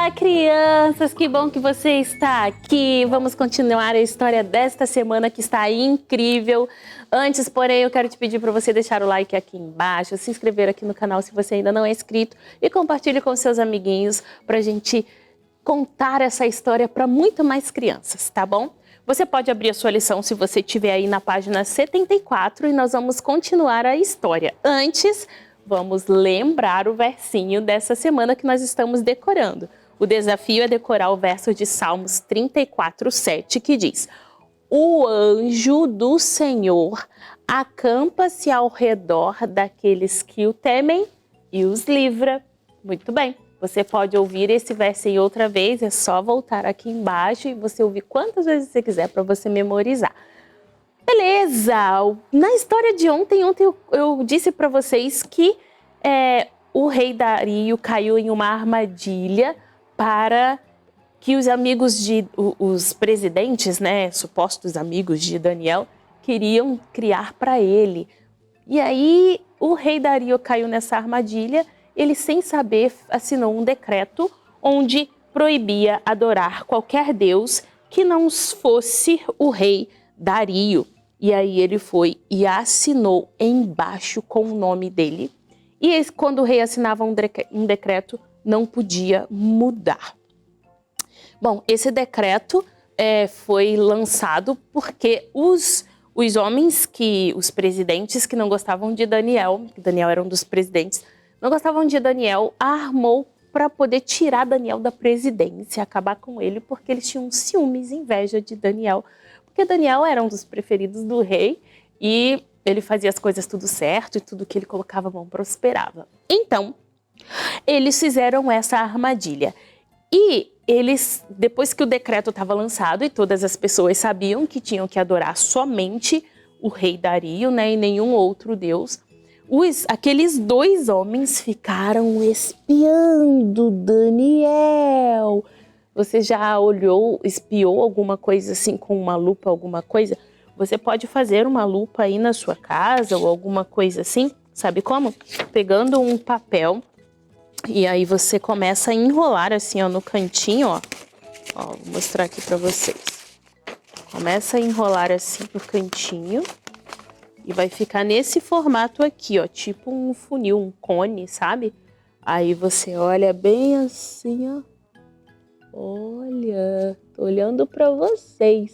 Olá, crianças! Que bom que você está aqui. Vamos continuar a história desta semana que está incrível. Antes, porém, eu quero te pedir para você deixar o like aqui embaixo, se inscrever aqui no canal se você ainda não é inscrito e compartilhe com seus amiguinhos para a gente contar essa história para muito mais crianças, tá bom? Você pode abrir a sua lição se você estiver aí na página 74 e nós vamos continuar a história. Antes, vamos lembrar o versinho dessa semana que nós estamos decorando. O desafio é decorar o verso de Salmos 34:7, que diz: o anjo do Senhor acampa-se ao redor daqueles que o temem e os livra. Muito bem, você pode ouvir esse versinho outra vez, é só voltar aqui embaixo e você ouvir quantas vezes você quiser para você memorizar. Beleza! Na história de ontem eu disse para vocês que o rei Dario caiu em uma armadilha para que os presidentes, né, supostos amigos de Daniel, queriam criar para ele. E aí o rei Dario caiu nessa armadilha, ele sem saber assinou um decreto onde proibia adorar qualquer deus que não fosse o rei Dario. E aí ele foi e assinou embaixo com o nome dele. E quando o rei assinava um decreto, não podia mudar. Bom, esse decreto foi lançado porque os presidentes que não gostavam de Daniel, que Daniel era um dos presidentes, não gostavam de Daniel, armou para poder tirar Daniel da presidência, acabar com ele, porque eles tinham ciúmes e inveja de Daniel. Porque Daniel era um dos preferidos do rei e ele fazia as coisas tudo certo e tudo que ele colocava a mão prosperava. Então, eles fizeram essa armadilha. E eles, depois que o decreto estava lançado e todas as pessoas sabiam que tinham que adorar somente o rei Dario, né, e nenhum outro deus, aqueles dois homens ficaram espiando Daniel. Você já espiou alguma coisa assim com uma lupa, alguma coisa? Você pode fazer uma lupa aí na sua casa ou alguma coisa assim, sabe como? Pegando um papel e aí você começa a enrolar assim, ó, no cantinho, ó. Vou mostrar aqui pra vocês. Começa a enrolar assim no cantinho e vai ficar nesse formato aqui, ó, tipo um funil, um cone, sabe? Aí você olha bem assim, ó. Olha, tô olhando para vocês.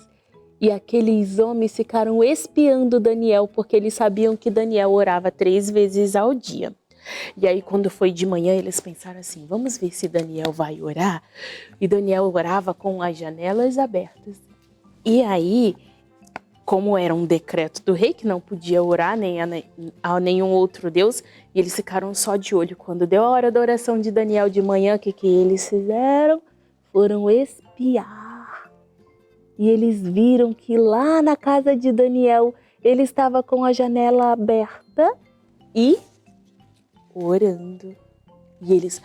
E aqueles homens ficaram espiando Daniel, porque eles sabiam que Daniel orava 3 vezes ao dia. E aí, quando foi de manhã, eles pensaram assim, vamos ver se Daniel vai orar. E Daniel orava com as janelas abertas. E aí, como era um decreto do rei, que não podia orar nem a nenhum outro deus, e eles ficaram só de olho. Quando deu a hora da oração de Daniel de manhã, o que eles fizeram? Foram espiar e eles viram que lá na casa de Daniel ele estava com a janela aberta e orando. E eles,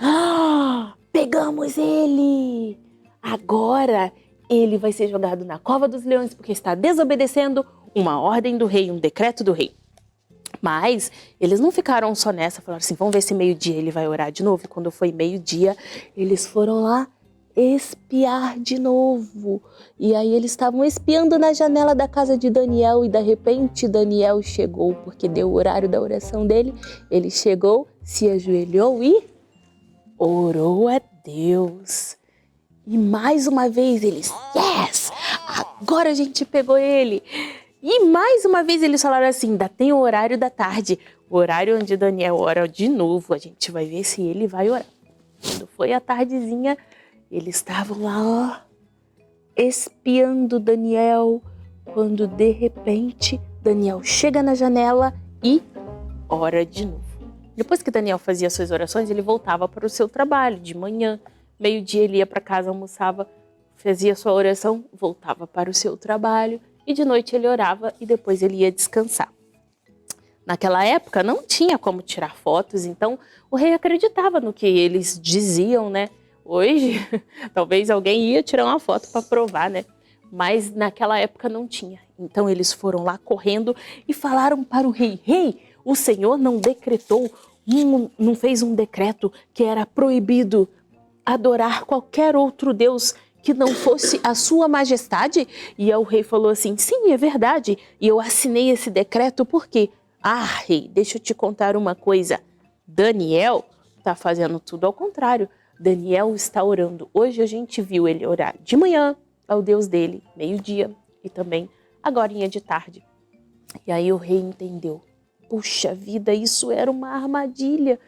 pegamos ele! Agora ele vai ser jogado na cova dos leões porque está desobedecendo uma ordem do rei, um decreto do rei. Mas eles não ficaram só nessa, falaram assim, vamos ver se meio-dia ele vai orar de novo. E quando foi meio-dia, eles foram lá espiar de novo. E aí eles estavam espiando na janela da casa de Daniel e de repente Daniel chegou, porque deu o horário da oração dele. Ele chegou, se ajoelhou e orou a Deus. E mais uma vez eles, yes! Agora a gente pegou ele. E mais uma vez eles falaram assim, ainda tem o horário da tarde, o horário onde Daniel ora de novo, a gente vai ver se ele vai orar. Quando foi a tardezinha, eles estavam lá, ó, espiando Daniel, quando de repente Daniel chega na janela e ora de novo. Depois que Daniel fazia suas orações, ele voltava para o seu trabalho de manhã. Meio-dia ele ia para casa, almoçava, fazia sua oração, voltava para o seu trabalho e de noite ele orava e depois ele ia descansar. Naquela época não tinha como tirar fotos, então o rei acreditava no que eles diziam, né? Hoje, talvez alguém ia tirar uma foto para provar, né? Mas naquela época não tinha. Então eles foram lá correndo e falaram para o rei, rei, o Senhor não decretou, não fez um decreto que era proibido adorar qualquer outro Deus que não fosse a sua majestade? E aí o rei falou assim, sim, é verdade. E eu assinei esse decreto porque, rei, deixa eu te contar uma coisa. Daniel está fazendo tudo ao contrário. Daniel está orando. Hoje a gente viu ele orar de manhã ao Deus dele, meio-dia e também agorinha de tarde. E aí o rei entendeu. Puxa vida, isso era uma armadilha.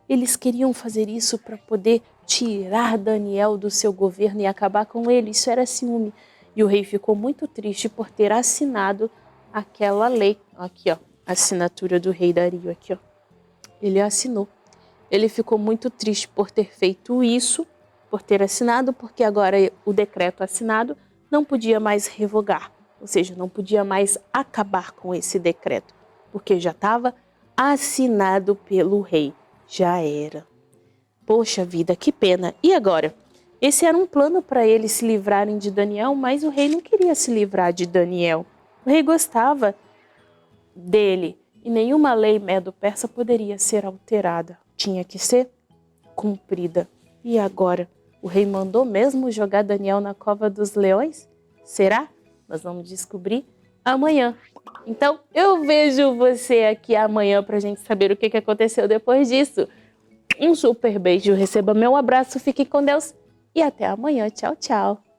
Eles queriam fazer isso para poder tirar Daniel do seu governo e acabar com ele. Isso era ciúme. E o rei ficou muito triste por ter assinado aquela lei. Aqui, ó, a assinatura do rei Dario aqui, ó. Ele assinou. Ele ficou muito triste por ter feito isso, por ter assinado, porque agora o decreto assinado não podia mais revogar, ou seja, não podia mais acabar com esse decreto, porque já estava assinado pelo rei. Já era. Poxa vida, que pena. E agora? Esse era um plano para eles se livrarem de Daniel, mas o rei não queria se livrar de Daniel. O rei gostava dele e nenhuma lei medo-persa poderia ser alterada. Tinha que ser cumprida. E agora? O rei mandou mesmo jogar Daniel na cova dos leões? Será? Nós vamos descobrir amanhã. Então, eu vejo você aqui amanhã para a gente saber o que aconteceu depois disso. Um super beijo, receba meu abraço, fique com Deus e até amanhã. Tchau, tchau.